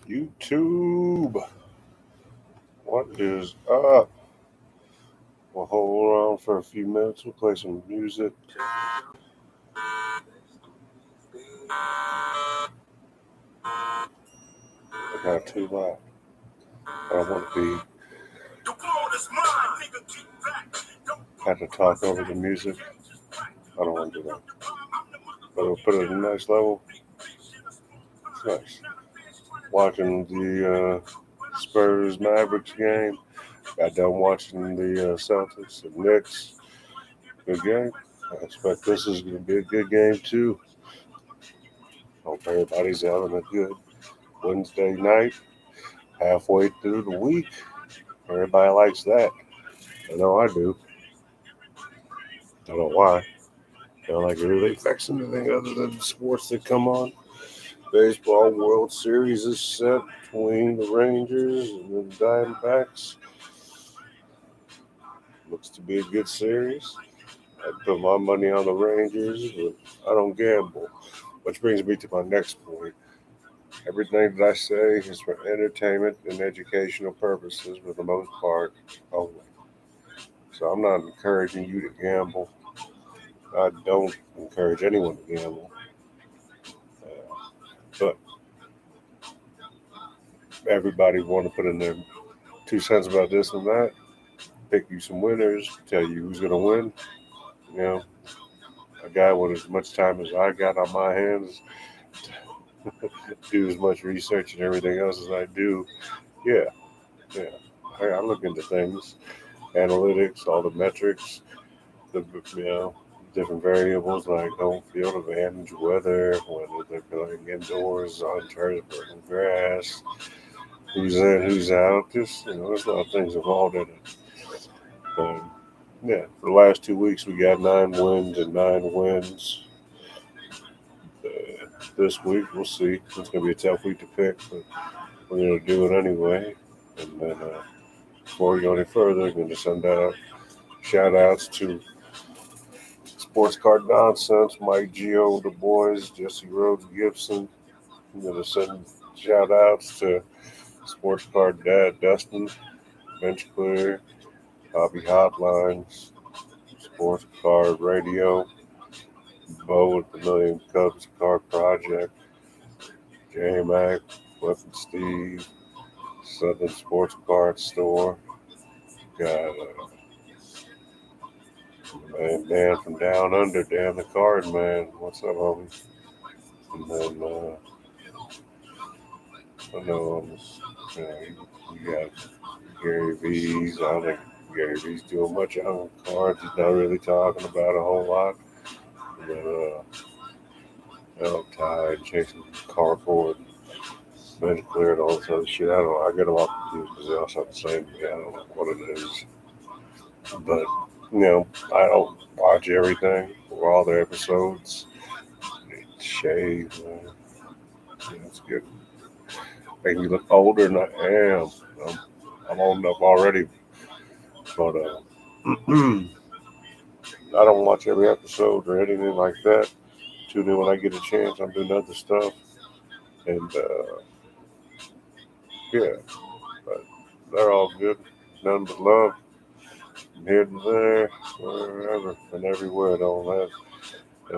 YouTube, what is up? We'll hold on for a few minutes. We'll play some music. I got too loud. I don't want to be. Had to talk over the music. I don't want to do that. But we'll put it at a nice level. It's nice. Watching the Spurs Mavericks game. Got done watching the Celtics and Knicks. Good game. I expect this is going to be a good game too. Hope everybody's having a good Wednesday night, halfway through the week. Everybody likes that. I know I do. I don't know why. I don't like it really affects anything other than the sports that come on. Baseball World Series is set between the Rangers and the Diamondbacks. Looks to be a good series. I put my money on the Rangers, but I don't gamble. Which brings me to my next point. Everything that I say is for entertainment and educational purposes for the most part only. So I'm not encouraging you to gamble. I don't encourage anyone to gamble. But everybody want to put in their 2 cents about this and that, pick you some winners, tell you who's going to win. You know, a guy with as much time as I got on my hands, do as much research and everything else as I do. Yeah, yeah. I look into things, analytics, all the metrics, the different variables like home field advantage, weather, whether they're playing indoors, on turf, or on grass, who's in, who's out. Just there's a lot of things involved in it. But yeah, for the last 2 weeks we got 9 wins and 9 wins. This week we'll see. It's gonna be a tough week to pick, but we're gonna do it anyway. And then before we go any further, I'm gonna send out shout outs to Sports Card Nonsense, Mike Geo, the boys, Jesse Rhodes Gibson. I'm gonna send shout outs to Sports Card Dad Dustin, Bench Clear, Hobby Hotlines, Sports Card Radio, Bo with the Million Cubs Card Project, J Mac, Cliff and Steve, Southern Sports Card Store, got man from down under, Dan the Card Man. What's up, homie? And then I know you got Gary V's. I don't think Gary V's doing much on cards. He's not really talking about a whole lot. And then Elk Tide, chasing cardboard, bench cleared, all this other shit. I don't know. I get them all confused because they all sound the same. Yeah, I don't know what it is. But, I don't watch everything or all the episodes. Shave, man. Yeah, it's good. Making me look older than I am. I'm old enough already. But I don't watch every episode or anything like that. Tune in when I get a chance. I'm doing other stuff. And yeah, but they're all good. None but love. From here to there, wherever and everywhere. Don't have.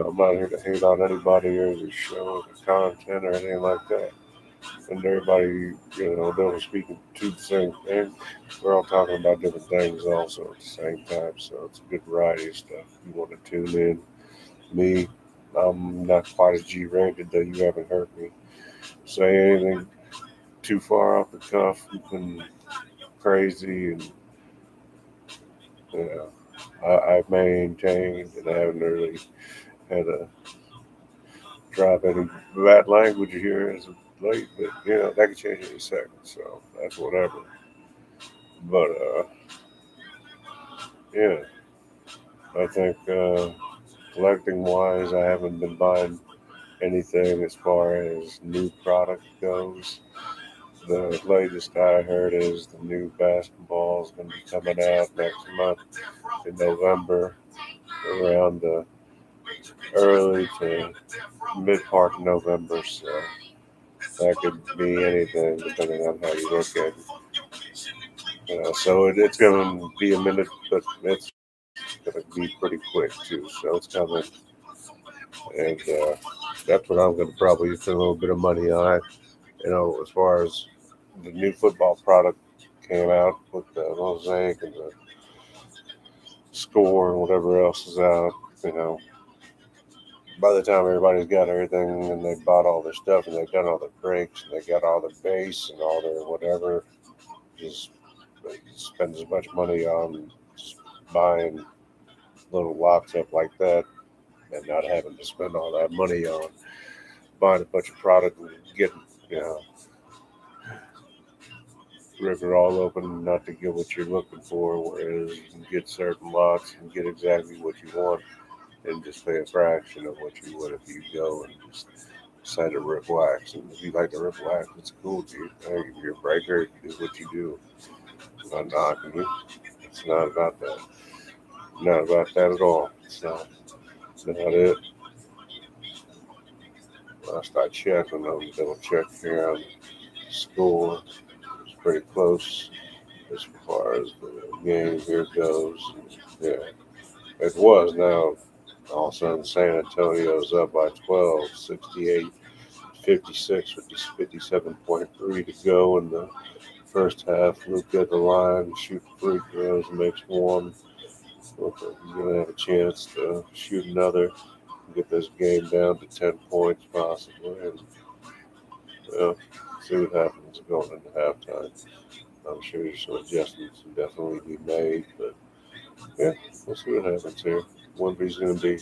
I'm not here to hate on anybody or their show, or content, or anything like that. And everybody, they're speaking to the same thing. We're all talking about different things also at the same time. So it's a good variety of stuff. You want to tune in. Me, I'm not quite as G-rated, though you haven't heard me say anything too far off the cuff and crazy. And, I've maintained and I haven't really had to drop any bad language here as of late, but, that could change in a second. So that's whatever. But, yeah, I think collecting wise, I haven't been buying anything as far as new product goes. The latest I heard is the new basketball is going to be coming out next month in November, around the early to mid part of November. So That could be anything depending on how you look at it. So it's going to be a minute, but it's going to be pretty quick too. So it's coming, and that's what I'm going to probably put a little bit of money on. As far as the new football product came out with the mosaic and the score and whatever else is out, you know, by the time everybody's got everything and they bought all their stuff and they've done all their breaks and they got all their base and all their whatever, just spend as much money on just buying little lots up like that and not having to spend all that money on buying a bunch of product and getting, you know, rip it all open and not to get what you're looking for, whereas you can get certain lots and get exactly what you want and just pay a fraction of what you would if you go and just decide to rip wax. And if you like to rip wax, it's cool, dude. Hey, if you're a breaker, do what you do. I'm not knocking you. It's not about that. Not about that at all. It's not it. Last I checked, and I'm double check here on school. It's pretty close as far as the game here goes. Yeah, it was. Now all of a sudden San Antonio's up by 12, 68, 56, 57.3 to go in the first half. Luke at the line, shoot free throws, makes one. Look like he's going to have a chance to shoot another, get this game down to 10 points possibly, and see what happens going into halftime. I'm sure some adjustments can definitely be made, but yeah, we'll see what happens here. Wembley's going to be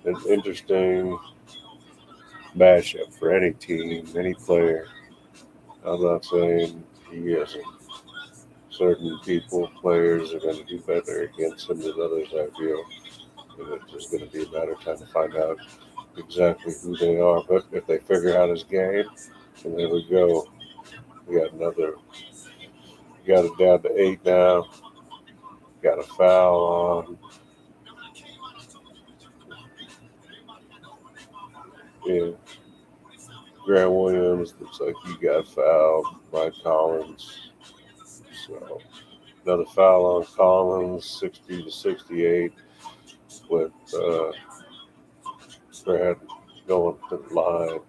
an interesting matchup for any team, any player. I'm not saying he isn't. Certain people, players are going to do better against him than others, I feel. And it's just going to be a matter of time to find out exactly who they are. But if they figure out his game, and there we go. We got it down to 8 now. Got a foul on. Yeah. Grant Williams looks like he got fouled by Collins. So another foul on Collins, 60 to 68, with Grant going to the line.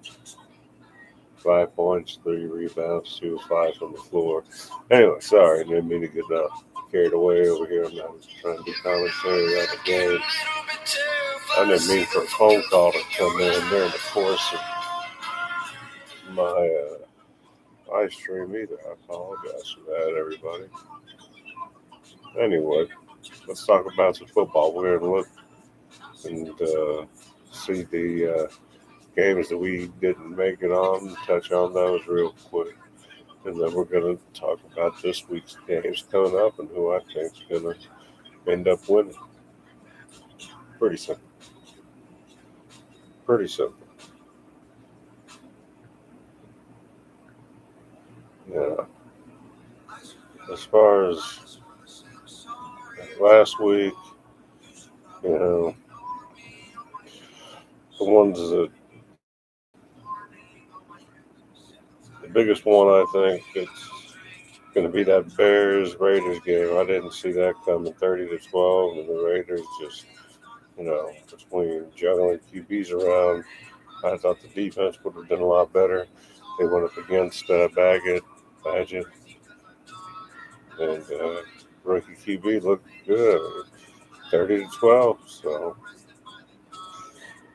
5 points, 3 rebounds, 2 of 5 from the floor. Anyway, sorry, didn't mean to get carried away over here. I'm not trying to do commentary on the game. I didn't mean for a phone call to come in during the course of my live stream either. I apologize for that, everybody. Anyway, let's talk about some football. We're going to look and see the games that we didn't make it on, touch on those real quick. And then we're going to talk about this week's games coming up and who I think is going to end up winning. Pretty simple. Pretty simple. Yeah. As far as last week, the ones that the biggest one I think it's going to be that Bears Raiders game. I didn't see that coming, 30-12, and the Raiders just between juggling QBs around, I thought the defense would have done a lot better. They went up against Badgett, and rookie QB looked good, 30-12. So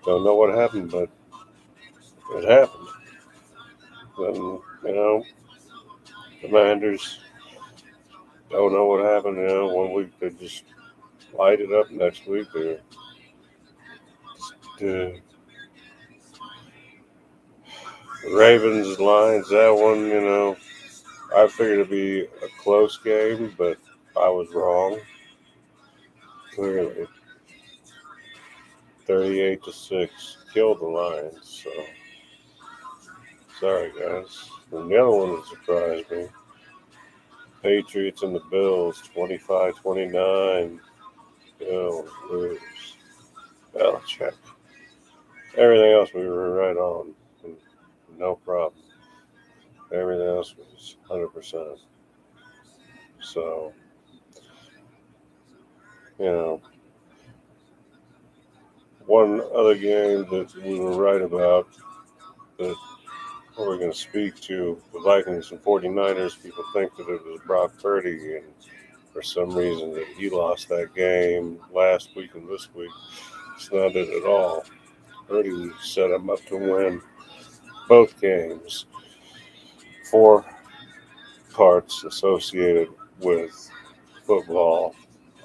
don't know what happened, but it happened. And Commanders don't know what happened. 1 week they just light it up. Next week they're the Ravens Lions. That one, I figured it'd be a close game, but I was wrong. Clearly, 38-6 killed the Lions. So sorry, guys. And the other one that surprised me: Patriots and the Bills, 25-29. Bills lose. Belichick. Everything else we were right on. No problem. Everything else was 100%. So, you know, one other game that we were right about that we're going to speak to the Vikings and 49ers. People think that it was Brock Purdy, and for some reason that he lost that game last week and this week. It's not it at all. Purdy set him up to win both games. 4 parts associated with football: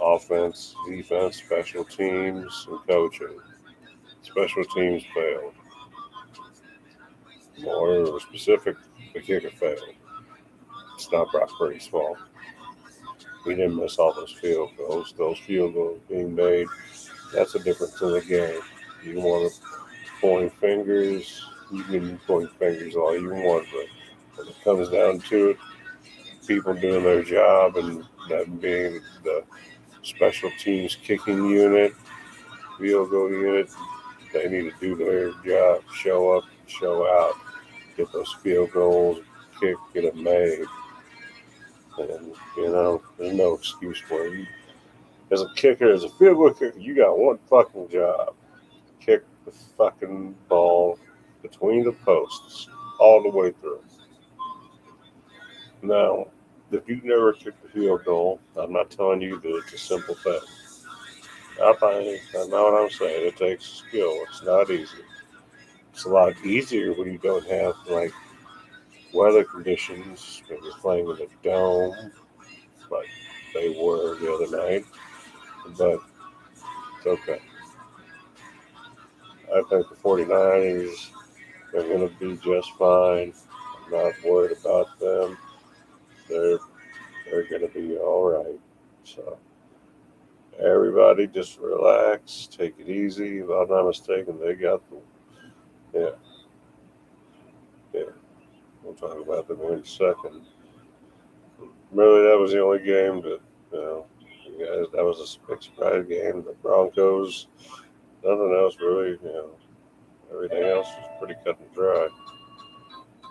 offense, defense, special teams, and coaching. Special teams failed. More specific, the kicker failed. It's not Brock Purdy's fault. We didn't miss all those field goals. Those field goals being made, that's a difference in the game. You want to point fingers, you can point fingers all you want, but when it comes down to it, people doing their job and that being the special teams kicking unit, field goal unit, they need to do their job, show up, show out, get those field goals kicked, get them made. And, there's no excuse for it. As a kicker, as a field goal kicker, you got one fucking job. Kick the fucking ball between the posts all the way through. Now, if you've never kicked a field goal, I'm not telling you that it's a simple thing. I know what I'm saying. It takes skill. It's not easy. It's a lot easier when you don't have like weather conditions when you're playing in a dome, like they were the other night. But it's okay. I think the 49ers are going to be just fine. I'm not worried about them. They're going to be all right. So everybody just relax, take it easy. If I'm not mistaken, they got yeah. We'll talk about them in a second. Really, that was the only game that guys. That was a big surprise game. The Broncos. Nothing else really. Everything else was pretty cut and dry.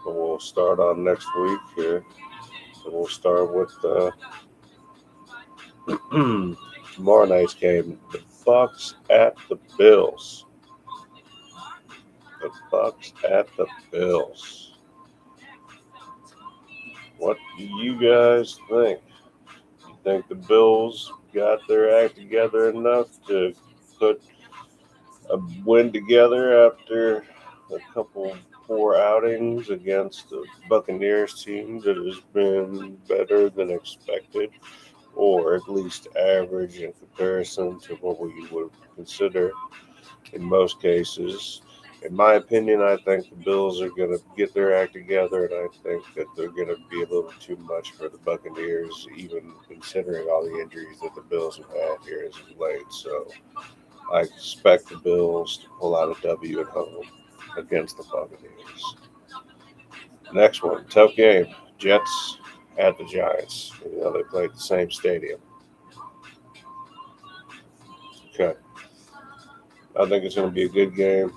But we'll start on next week here. So we'll start with tomorrow night's game. The Bucs at the Bills. The Bucs at the Bills. What do you guys think? You think the Bills got their act together enough to put a win together after a couple poor outings against the Buccaneers team that has been better than expected, or at least average in comparison to what we would consider in most cases? In my opinion, I think the Bills are going to get their act together, and I think that they're going to be a little too much for the Buccaneers, even considering all the injuries that the Bills have had here as of late. So I expect the Bills to pull out a W at home against the Buccaneers. Next one, tough game. Jets at the Giants. They play at the same stadium. Okay. I think it's going to be a good game.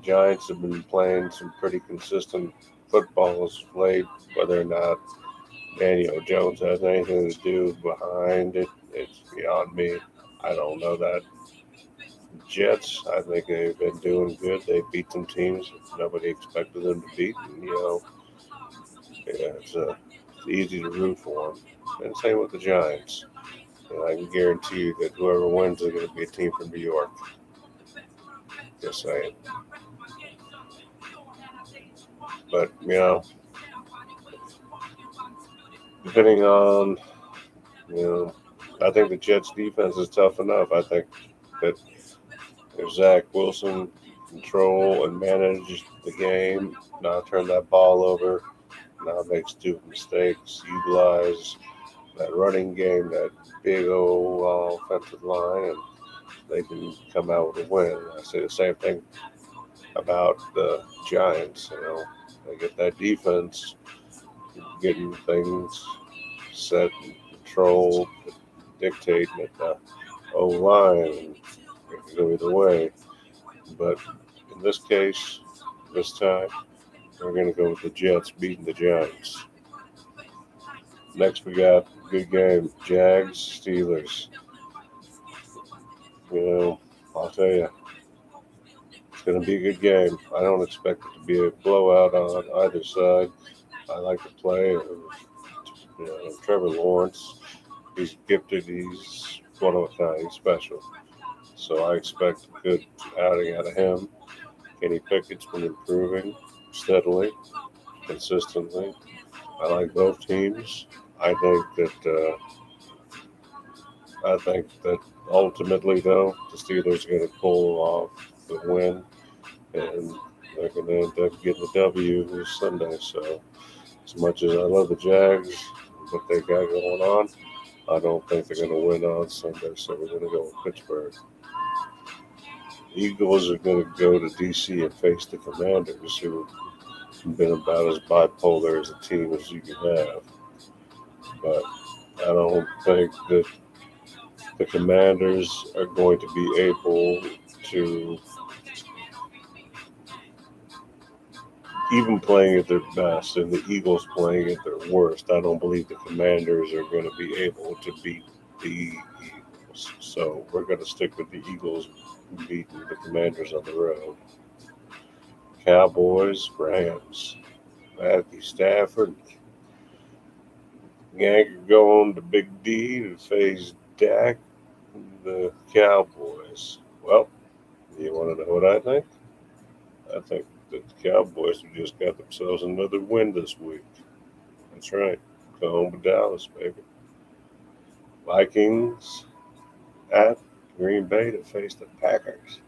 Giants have been playing some pretty consistent football as of late. Whether or not Daniel Jones has anything to do behind it, it's beyond me. I don't know that. Jets, I think they've been doing good. They beat some teams nobody expected them to beat. And, it's easy to root for them. And same with the Giants. I can guarantee you that whoever wins is going to be a team from New York. Just saying. But, depending on, I think the Jets defense is tough enough. I think that if Zach Wilson control and manage the game, not turn that ball over, not make stupid mistakes, utilize that running game, that big old offensive line, and they can come out with a win. I say the same thing about the Giants. They get that defense, getting things set and controlled, dictating at the O-line. It can go either way. But in this case, this time, We're going to go with the Jets beating the Giants. Next, we got a good game, Jags, Steelers. I'll tell you, it's going to be a good game. I don't expect it to be a blowout on either side. I like the play of Trevor Lawrence. He's gifted. He's one of a kind. He's special. So I expect a good outing out of him. Kenny Pickett's been improving steadily, consistently. I like both teams. I think that ultimately, though, the Steelers are going to pull off the win, and they're going to end up getting the W this Sunday. So, as much as I love the Jags, what they got going on, I don't think they're going to win on Sunday. So we're going to go with Pittsburgh. Eagles are going to go to D.C. and face the Commanders, who have been about as bipolar as a team as you can have. But I don't think that the Commanders are going to be able to, even playing at their best and the Eagles playing at their worst, I don't believe the Commanders are going to be able to beat the Eagles. So we're going to stick with the Eagles beating the Commanders on the road. Cowboys, Rams. Matthew Stafford. Yank are going to Big D to face Dak, the Cowboys. Well, you want to know what I think? I think that the Cowboys have just got themselves another win this week. That's right. Go home to Dallas, baby. Vikings at Green Bay to face the Packers.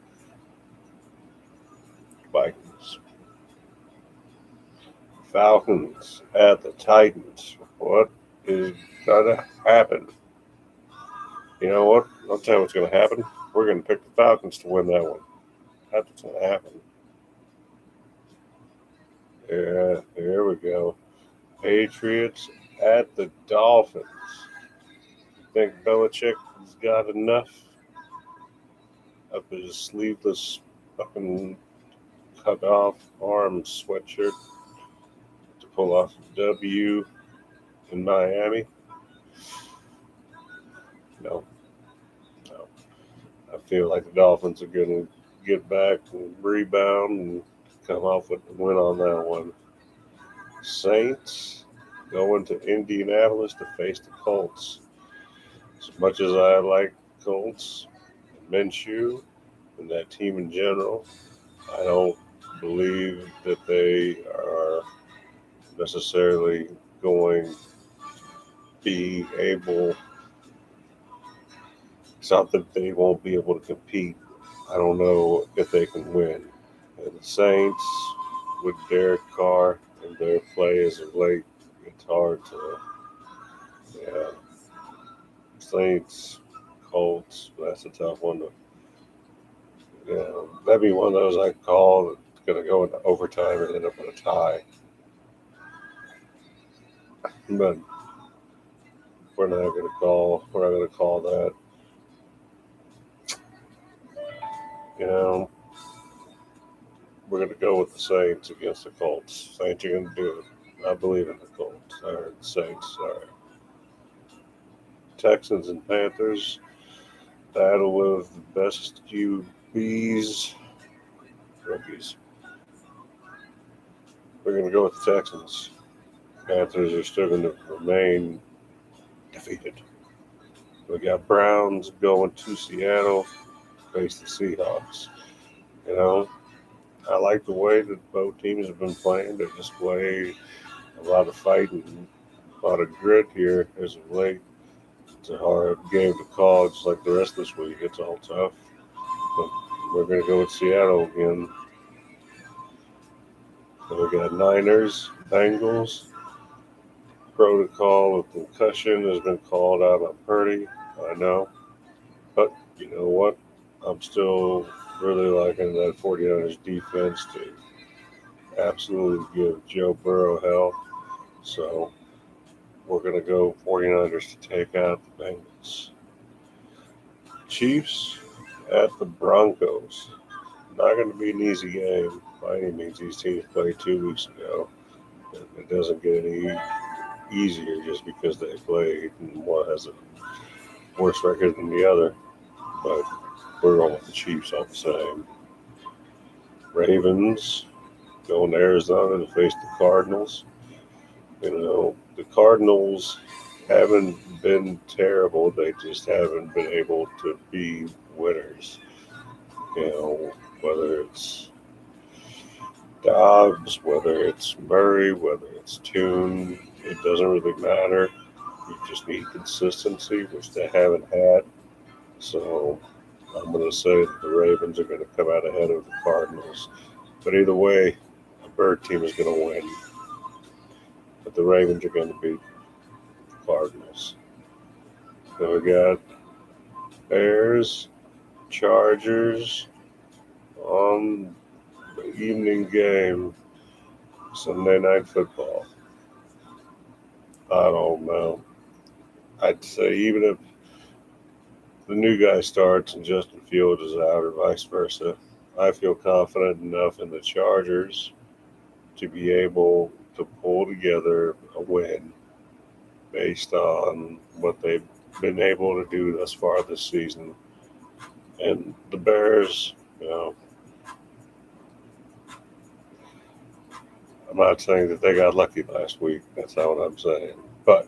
Vikings. Falcons at the Titans. What is going to happen? You know what? I'll tell you what's going to happen. We're going to pick the Falcons to win that one. That's what's going to happen. Yeah, there we go. Patriots at the Dolphins. You think Belichick has got enough of his sleeveless fucking cut off arm sweatshirt to pull off a W in Miami? No. I feel like the Dolphins are going to get back and rebound and come off with the win on that one. Saints going to Indianapolis to face the Colts. As much as I like Colts, Minshew, and that team in general, I don't believe that they are necessarily going to be able. It's not that they won't be able to compete. I don't know if they can win. And the Saints, with Derek Carr and their play as of late, it's hard to, Saints, Colts, that's a tough one to, that'd be one of those I call that's going to go into overtime and end up in a tie. But we're not going to call that. We're going to go with the Saints against the Colts. Saints are going to do it. I believe in the Colts. Or the Saints. Sorry. Texans and Panthers. Battle of the best QBs. Rookies. We're going to go with the Texans. Panthers are still going to remain defeated. We got Browns going to Seattle. Face the Seahawks. I like the way that both teams have been playing. They display a lot of fight and a lot of grit here as of late. It's a hard game to call, just like the rest of this week. It's all tough. But we're going to go with Seattle again. And we got Niners, Bengals. Protocol of concussion has been called out on Purdy. I know. But you know what? I'm still really liking that 49ers defense to absolutely give Joe Burrow hell. So we're going to go 49ers to take out the Bengals. Chiefs at the Broncos. Not going to be an easy game. by any means. These teams played 2 weeks ago. And it doesn't get any easier just because they played and one has a worse record than the other. But we're going with the Chiefs all the same. Ravens going to Arizona to face the Cardinals. The Cardinals haven't been terrible. They just haven't been able to be winners. Whether it's Dobbs, whether it's Murray, whether it's Tune, it doesn't really matter. You just need consistency, which they haven't had. So I'm going to say that the Ravens are going to come out ahead of the Cardinals. But either way, the Bird team is going to win. But the Ravens are going to beat the Cardinals. Then we got Bears, Chargers on the evening game, Sunday Night Football. I don't know. I'd say even if the new guy starts and Justin Fields is out or vice versa, I feel confident enough in the Chargers to be able to pull together a win based on what they've been able to do thus far this season. And the Bears, I'm not saying that they got lucky last week. That's not what I'm saying. But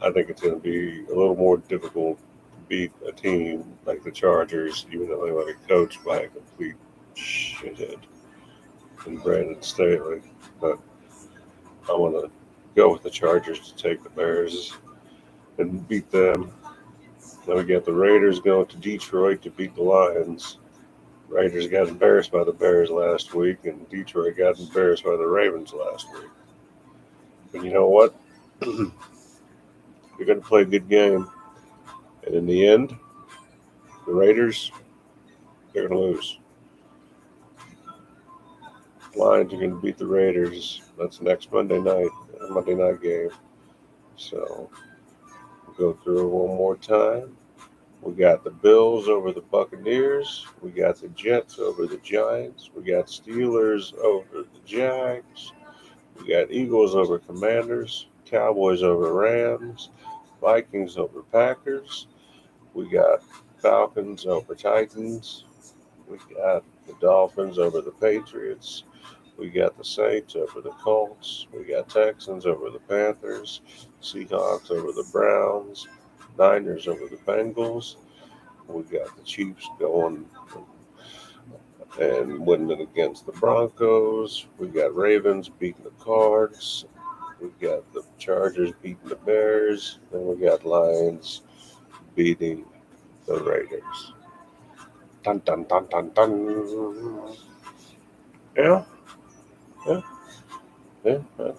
I think it's going to be a little more difficult to beat a team like the Chargers, even though they were coached by a complete shithead in Brandon Staley. But I want to go with the Chargers to take the Bears and beat them. Then we got the Raiders going to Detroit to beat the Lions. Raiders got embarrassed by the Bears last week, and Detroit got embarrassed by the Ravens last week. But you know what? You're going to play a good game. And in the end, the Raiders, they're going to lose. Lions are going to beat the Raiders. That's next Monday night game. So we'll go through it one more time. We got the Bills over the Buccaneers. We got the Jets over the Giants. We got Steelers over the Jags. We got Eagles over Commanders. Cowboys over Rams. Vikings over Packers. We got Falcons over Titans. We got the Dolphins over the Patriots. We got the Saints over the Colts. We got Texans over the Panthers. Seahawks over the Browns. Niners over the Bengals. We got the Chiefs going and winning against the Broncos. We got Ravens beating the Cards. We got the Chargers beating the Bears. And we got Lions beating the Raiders. Dun dun dun dun dun. Yeah. I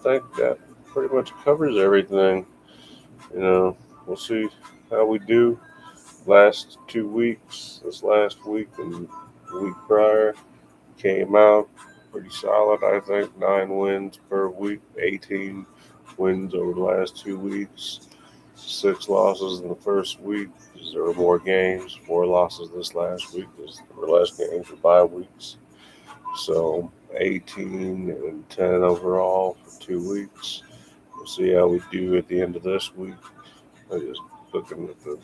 think that pretty much covers everything. We'll see how we do. Last 2 weeks, this last week and the week prior, came out pretty solid. I think 9 wins per week, 18 wins over the last 2 weeks, 6 losses in the first week. There were more games, 4 losses this last week. There were less games for bye weeks. So 18 and 10 overall for 2 weeks. We'll see how we do at the end of this week. I'm just looking at the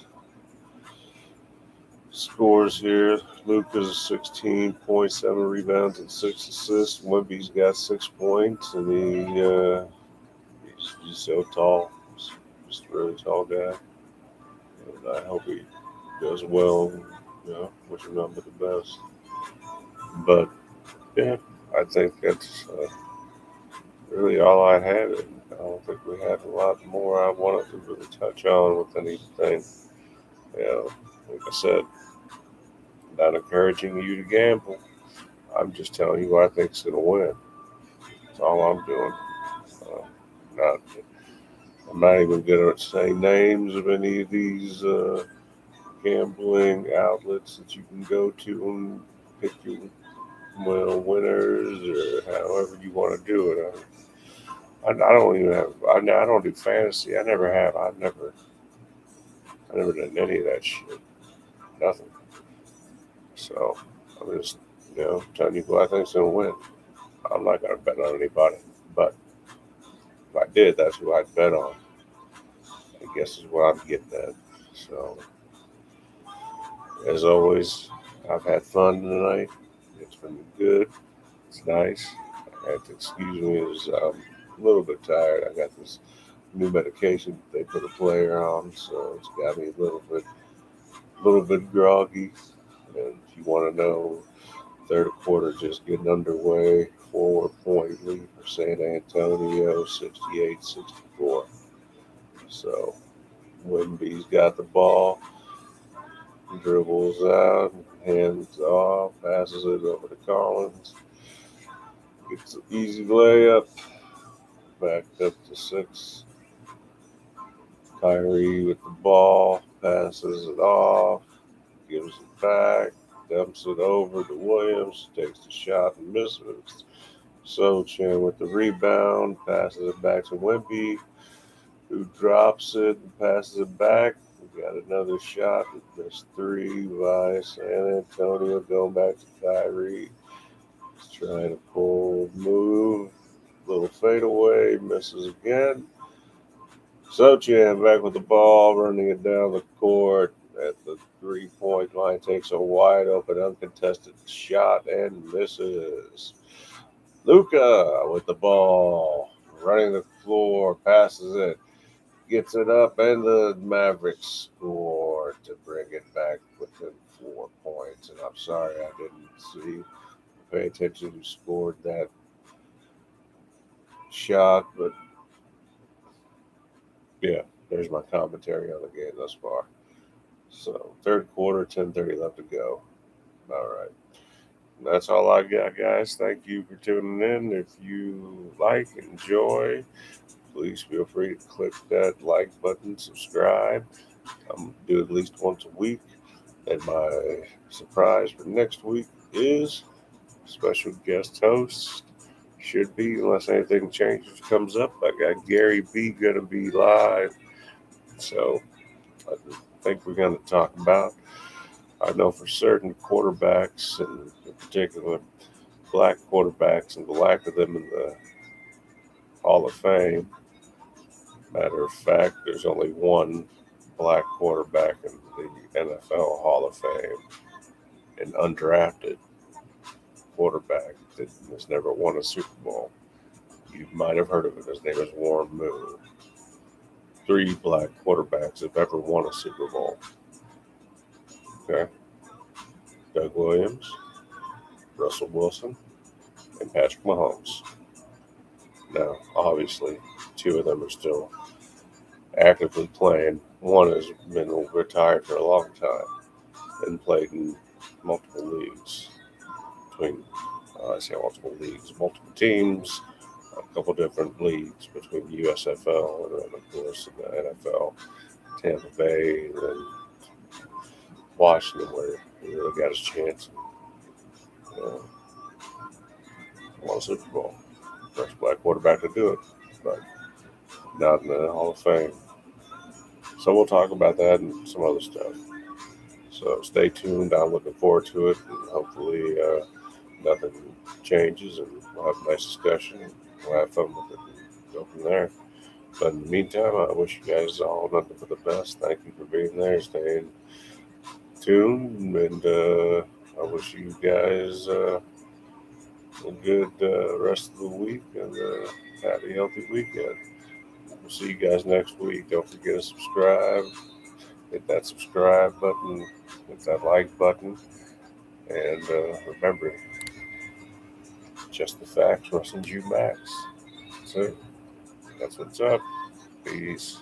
scores here. Luka's 16.7 rebounds and 6 assists. Wemby's got 6 points, and he's so tall. He's just a really tall guy. And I hope he does well. Wish him nothing but the best. But yeah, I think that's really all I had. I don't think we had a lot more I wanted to really touch on with anything. Like I said, not encouraging you to gamble. I'm just telling you who I think's going to win. That's all I'm doing. I'm not even going to say names of any of these gambling outlets that you can go to and pick your winners or however you want to do it. I don't even have. I don't do fantasy. I never have. I never done any of that shit. Nothing. So I'm just Telling you who I think's going to win. I'm not going to bet on anybody, but if I did, that's who I'd bet on. I guess is what I'm getting at. So, as always, I've had fun tonight. It's been good. It's nice. I have to excuse me, as I'm a little bit tired. I got this new medication that they put a player on, so it's got me a little bit groggy. And if you want to know, third quarter just getting underway. 4-point lead for San Antonio, 68-64. So Wimby's got the ball, dribbles out, hands off, passes it over to Collins. Gets an easy layup, back up to 6. Kyrie with the ball, passes it off, gives it back, dumps it over to Williams, takes the shot and misses. Sochan with the rebound, passes it back to Wemby, who drops it and passes it back. We got another shot. There's 3 by San Antonio, going back to Kyrie. He's trying to move, little fadeaway, misses again. Sochan back with the ball, running it down the court at the 3-point line, takes a wide open, uncontested shot and misses. Luka with the ball, running the floor, passes it, gets it up, and the Mavericks score to bring it back within 4 points. And I'm sorry I didn't pay attention who scored that shot, but yeah, there's my commentary on the game thus far. So, third quarter, 10:30 left to go. All right. That's all I got, guys. Thank you for tuning in. If you enjoy, please feel free to click that like button, subscribe. I'm do at least once a week. And my surprise for next week is special guest host. Should be, unless anything changes, comes up. I got Gary B going to be live. So I think we're going to talk about, I know for certain, quarterbacks, and in particular black quarterbacks, and the lack of them in the Hall of Fame. Matter of fact, there's only one black quarterback in the NFL Hall of Fame, an undrafted quarterback that has never won a Super Bowl. You might have heard of it. His name is Warren Moon. 3 black quarterbacks have ever won a Super Bowl. Okay. Doug Williams, Russell Wilson, and Patrick Mahomes. Now, obviously, 2 of them are still actively playing. One has been retired for a long time and played in multiple leagues. Multiple teams, a couple different leagues between USFL and then, of course, in the NFL, Tampa Bay, and then Washington, where he really got his chance and won a Super Bowl. First black quarterback to do it, but not in the Hall of Fame. So we'll talk about that and some other stuff. So stay tuned. I'm looking forward to it, and hopefully nothing changes, and we'll have a nice discussion. We'll have fun with it and go from there. But in the meantime, I wish you guys all nothing but the best. Thank you for being there, staying tuned, and I wish you guys a good rest of the week and happy, healthy weekend. We'll see you guys next week. Don't forget to subscribe. Hit that subscribe button. Hit that like button. And remember, just the facts, Russ and Jew Max. That's it. That's what's up. Peace.